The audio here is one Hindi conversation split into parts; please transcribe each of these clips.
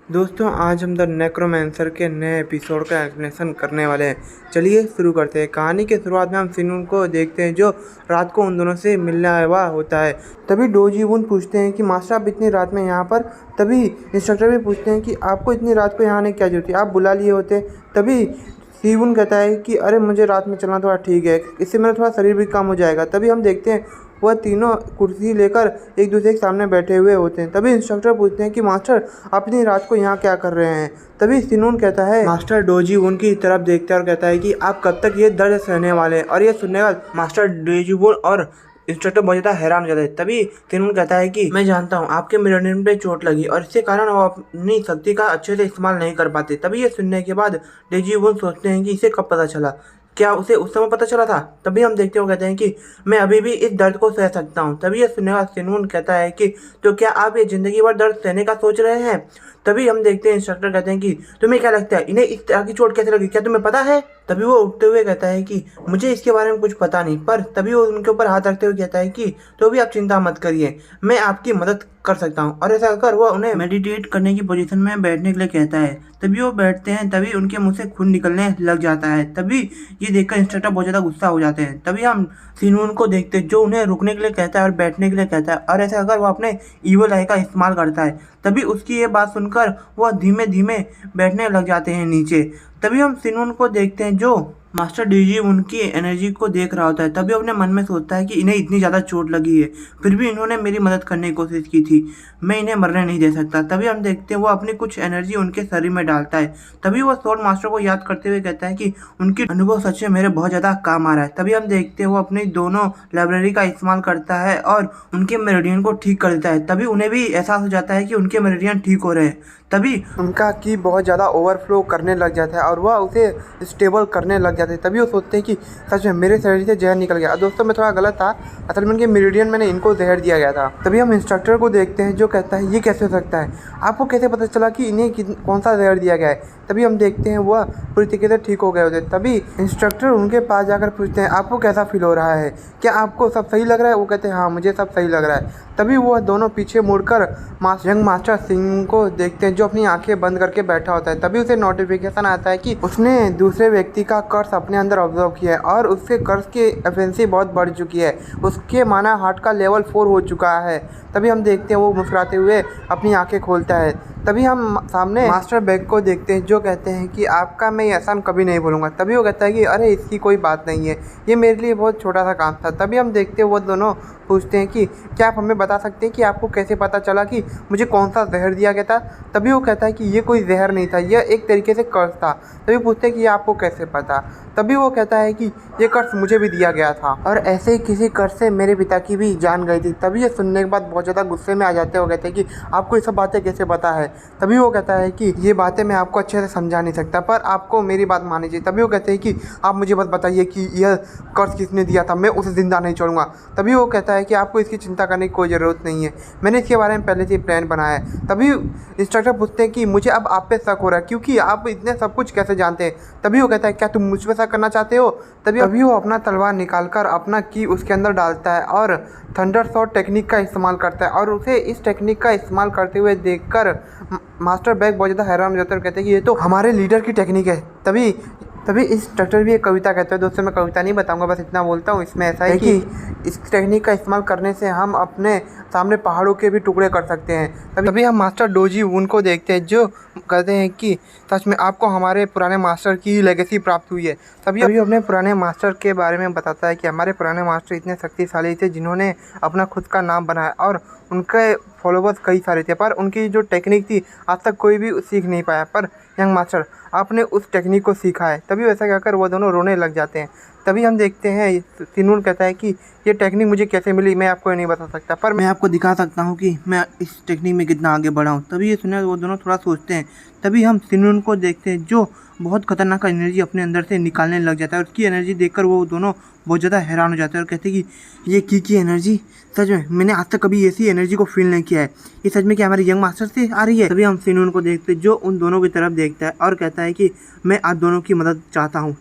दोस्तों आज हम द नेक्रोमेंसर के नए एपिसोड का एक्सप्लेनेशन करने वाले हैं। चलिए शुरू करते हैं। कहानी के शुरुआत में हम सिनून को देखते हैं जो रात को उन दोनों से मिलने आया हुआ होता है। तभी डोजी वुन पूछते हैं कि मास्टर आप इतनी रात में यहाँ पर। तभी इंस्ट्रक्टर भी पूछते हैं कि आपको इतनी रात को यहाँ आने की क्या जरूरत थी, आप बुला लिए होते। तभी सीवुन कहता है कि अरे मुझे रात में चलना थोड़ा ठीक है, इससे मेरा थोड़ा शरीर भी कम हो जाएगा। तभी हम देखते हैं वह तीनों कुर्सी लेकर एक दूसरे के सामने बैठे हुए होते हैं। तभी इंस्ट्रक्टर पूछते हैं कि मास्टर आप इतनी रात को यहाँ क्या कर रहे हैं। तभी सिनून कहता है, मास्टर डोजी उनकी तरफ देखता है और कहता है कि आप कब तक ये दर्द सहने वाले हैं। और ये सुनने के बाद मास्टर डोजी और इंस्ट्रक्टर बहुत ज़्यादा हैरान हो जाता है। तभी सिनून कहता है कि मैं जानता हूँ आपके मिरर पे चोट लगी और इसके कारण वो अपनी शक्ति का अच्छे से इस्तेमाल नहीं कर पाते। तभी ये सुनने के बाद डोजी सोचते हैं कि इसे कब पता चला, क्या उसे उस समय पता चला था। तभी हम देखते हो कहते हैं कि मैं अभी भी इस दर्द को सह सकता हूँ। तभी ये सुनने का सिनून कहता है कि तो क्या आप ये जिंदगी भर दर्द सहने का सोच रहे हैं। तभी हम देखते हैं इंस्ट्रक्टर कहते हैं कि तुम्हें क्या लगता है इन्हें इस तरह की चोट कैसे लगी, क्या तुम्हें पता है। तभी वो उठते हुए कहता है कि मुझे इसके बारे में कुछ पता नहीं, पर तभी वो उनके ऊपर हाथ रखते हुए कहता है कि तो भी आप चिंता मत करिए, मैं आपकी मदद कर सकता हूँ। और ऐसा कर वो उन्हें मेडिटेट करने की पोजीशन में बैठने के लिए कहता है। तभी वो बैठते हैं। तभी उनके मुंह से खून निकलने लग जाता है। तभी ये देखकर इंस्ट्रक्टर बहुत ज़्यादा गुस्सा हो जाते हैं। तभी हम सिनून को देखते हैं जो उन्हें रुकने के लिए कहता है और बैठने के लिए कहता है। और ऐसा अगर वो अपने ईवल आई का इस्तेमाल करता है। तभी उसकी ये बात सुनकर वह धीमे धीमे बैठने लग जाते हैं नीचे। तभी हम सिनून को देखते हैं जो मास्टर डीजी उनकी एनर्जी को देख रहा होता है। तभी अपने मन में सोचता है कि इन्हें इतनी ज़्यादा चोट लगी है, फिर भी इन्होंने मेरी मदद करने की कोशिश की थी, मैं इन्हें मरने नहीं दे सकता। तभी हम देखते हैं वो अपनी कुछ एनर्जी उनके शरीर में डालता है। तभी वो स्वॉर्ड मास्टर को याद करते हुए कहता है कि उनकी अनुभव सच में मेरे बहुत ज़्यादा काम आ रहा है। तभी हम देखते हैं वो अपनी दोनों लाइब्रेरी का इस्तेमाल करता है और उनके मेरिडियन को ठीक कर देता है। तभी उन्हें भी एहसास हो जाता है कि उनके मेरिडियन ठीक हो रहे हैं। तभी उनका की बहुत ज़्यादा ओवरफ्लो करने लग जाता है और वह उसे स्टेबल करने लग जाते हैं। तभी वो सोचते हैं कि सच में मेरे शरीर से जहर निकल गया। दोस्तों मैं थोड़ा गलत था, असल में उनके मेरिडियन मैंने इनको जहर दिया गया था। तभी हम इंस्ट्रक्टर को देखते हैं जो कहता है ये कैसे हो सकता है, आपको कैसे पता चला कि इन्हें कौन सा जहर दिया गया है। तभी हम देखते हैं वह पूरी तरीके से ठीक हो गए होते। तभी इंस्ट्रक्टर उनके पास जाकर पूछते हैं आपको कैसा फील हो रहा है, क्या आपको सब सही लग रहा है। वो कहते हैं हाँ मुझे सब सही लग रहा है। तभी वह दोनों पीछे मुड़कर यंग मास्टर सिंह को देखते हैं जो अपनी आंखें बंद करके बैठा होता है। तभी उसे नोटिफिकेशन आता है कि उसने दूसरे व्यक्ति का कर्स अपने अंदर ऑब्जर्व किया है और उसके कर्स की एफिशिएंसी बहुत बढ़ चुकी है, उसके माना हार्ट का लेवल 4 हो चुका है। तभी हम देखते हैं वो मुस्कुराते हुए अपनी आंखें खोलता है। तभी हम सामने मास्टर बैग को देखते हैं जो कहते हैं कि आपका मैं एहसान कभी नहीं भूलूंगा। तभी वो कहता है कि अरे इसकी कोई बात नहीं है, ये मेरे लिए बहुत छोटा सा काम था। तभी हम देखते हैं वो दोनों पूछते हैं कि क्या आप हमें बता सकते हैं कि आपको कैसे पता चला कि मुझे कौन सा जहर दिया गया था। तभी वो कहता है कि ये कोई जहर नहीं था, यह एक तरीके से कर्स था। तभी पूछते हैं कि ये आपको कैसे पता। तभी वो कहता है कि ये कर्स मुझे भी दिया गया था और ऐसे ही किसी कर्स से मेरे पिता की भी जान गई थी। तभी ये सुनने के बाद बहुत ज़्यादा गुस्से में आ जाते हैं। वो कहते हैं कि आपको ये सब बातें कैसे पता है। तभी वो कहता है कि ये बातें मैं आपको अच्छे से समझा नहीं सकता, पर आपको मेरी बात माननी चाहिए। तभी वो कहते हैं कि आप मुझे बस बताइए कि यह कर्स किसने दिया था, मैं उसे ज़िंदा नहीं छोड़ूंगा। तभी वो कहता है कि आपको इसकी चिंता करने की कोई ज़रूरत नहीं है, मैंने इसके बारे में पहले से प्लान बनाया है। तभी इंस्ट्रक्टर पूछते हैं कि मुझे अब आप पे शक हो रहा है क्योंकि आप इतने सब कुछ कैसे जानते हैं। तभी वो कहता है क्या तुम मुझ पर शक करना चाहते हो। तभी वो अपना तलवार निकालकर अपना की उसके अंदर डालता है और थंडर शॉट टेक्निक का इस्तेमाल करता है और उसे इस टेक्निक का इस्तेमाल करते हुए देखकर मास्टर बैग बहुत ज़्यादा हैरान हो जाता है और कहते हैं कि ये तो हमारे लीडर की टेक्निक है। तभी इंस्ट्रक्टर भी एक कविता कहते हैं। दोस्तों मैं कविता नहीं बताऊंगा, बस इतना बोलता हूँ। इसमें ऐसा है कि इस टेक्निक का इस्तेमाल करने से हम अपने सामने पहाड़ों के भी टुकड़े कर सकते हैं। तभी हम मास्टर डोजी वुन को देखते हैं जो कहते हैं कि सच में आपको हमारे पुराने मास्टर की लेगेसी प्राप्त हुई है। तभी अपने पुराने मास्टर के बारे में बताता है कि हमारे पुराने मास्टर इतने शक्तिशाली थे जिन्होंने अपना खुद का नाम बनाया और उनके फॉलोवर्स कई सारे थे, पर उनकी जो टेक्निक थी आज तक कोई भी सीख नहीं पाया, पर यंग मास्टर आपने उस टेक्निक को सीखा है। तभी वैसा कहकर वो दोनों रोने लग जाते हैं। तभी हम देखते हैं सिनून कहता है कि ये टेक्निक मुझे कैसे मिली मैं आपको नहीं बता सकता, पर मैं आपको दिखा सकता हूँ कि मैं इस टेक्निक में कितना आगे बढ़ा हूँ। तभी ये सुने वो दोनों थोड़ा सोचते हैं। तभी हम सिनून को देखते हैं जो बहुत खतरनाक एनर्जी अपने अंदर से निकालने लग जाता है और उसकी एनर्जी देखकर वो दोनों बहुत ज़्यादा हैरान हो जाते हैं और कहते हैं कि ये की एनर्जी, सच में मैंने आज तक कभी ऐसी एनर्जी को फील नहीं किया है, ये सच में क्या हमारे यंग मास्टर से आ रही है। तभी हम सिनून को देखते हैं जो उन दोनों की तरफ देखता है और कहता है कि मैं आप दोनों की मदद चाहता हूँ।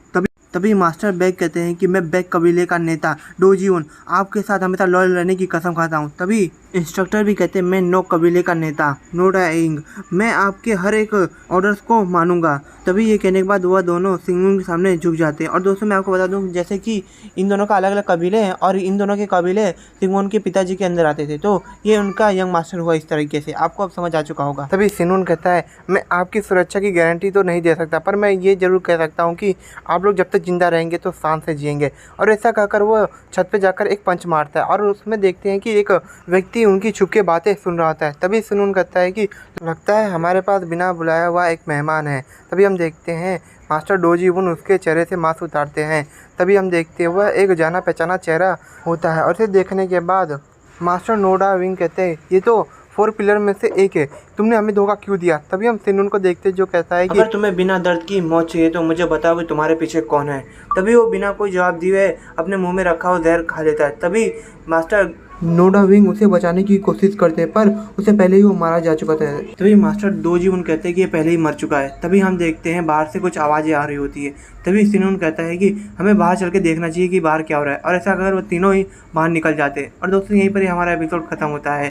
तभी मास्टर बैग कहते हैं कि मैं बैग कबीले का नेता डोजी वुन आपके साथ हमेशा लॉयल रहने की कसम खाता हूँ। तभी इंस्ट्रक्टर भी कहते हैं मैं नो कबीले का नेता नोडा इंग, मैं आपके हर एक ऑर्डर्स को मानूंगा। तभी ये कहने के बाद वह दोनों सिंगमुन के सामने झुक जाते हैं। और दोस्तों मैं आपको बता दूं जैसे कि इन दोनों का अलग अलग कबीले हैं और इन दोनों के कबीले सिंगमुन के पिताजी के अंदर आते थे, तो ये उनका यंग मास्टर हुआ इस तरीके से। आपको अब समझ आ चुका होगा। तभी सिनून कहता है मैं आपकी सुरक्षा की गारंटी तो नहीं दे सकता, पर मैं ये जरूर कह सकता हूँ कि आप लोग जब तक जिंदा रहेंगे तो शान से जिएंगे। और ऐसा कहकर वो छत पे जाकर एक पंच मारता है और उसमें देखते हैं कि एक व्यक्ति उनकी छुप के बातें सुन रहा होता है। तभी सुनून कहता है कि लगता है हमारे पास बिना बुलाया हुआ एक मेहमान है। तभी हम देखते हैं मास्टर डोजी वुन उसके चेहरे से मास्क उतारते हैं। तभी हम देखते हैं वह एक जाना पहचाना चेहरा होता है और इसे देखने के बाद मास्टर नोडा विंग कहते हैं ये तो 4 पिलर में से एक है, तुमने हमें धोखा क्यों दिया। तभी हम सिनून को देखते जो कहता है कि अगर तुम्हें बिना दर्द की मौत चाहिए तो मुझे बताओ कि तुम्हारे पीछे कौन है। तभी वो बिना कोई जवाब दिए अपने मुंह में रखा हुआ जहर खा लेता है। तभी मास्टर नोडा विंग उसे बचाने की कोशिश करते हैं पर उसे पहले ही वो मारा जा चुका था। तभी मास्टर डोजी वुन कहते हैं कि ये पहले ही मर चुका है। तभी हम देखते हैं बाहर से कुछ आवाज़ें आ रही होती है। तभी सिनून कहता है कि हमें बाहर चल के देखना चाहिए कि बाहर क्या हो रहा है, और ऐसा अगर वो तीनों ही बाहर निकल जाते हैं। और दोस्तों यहीं पर ही हमारा एपिसोड खत्म होता है।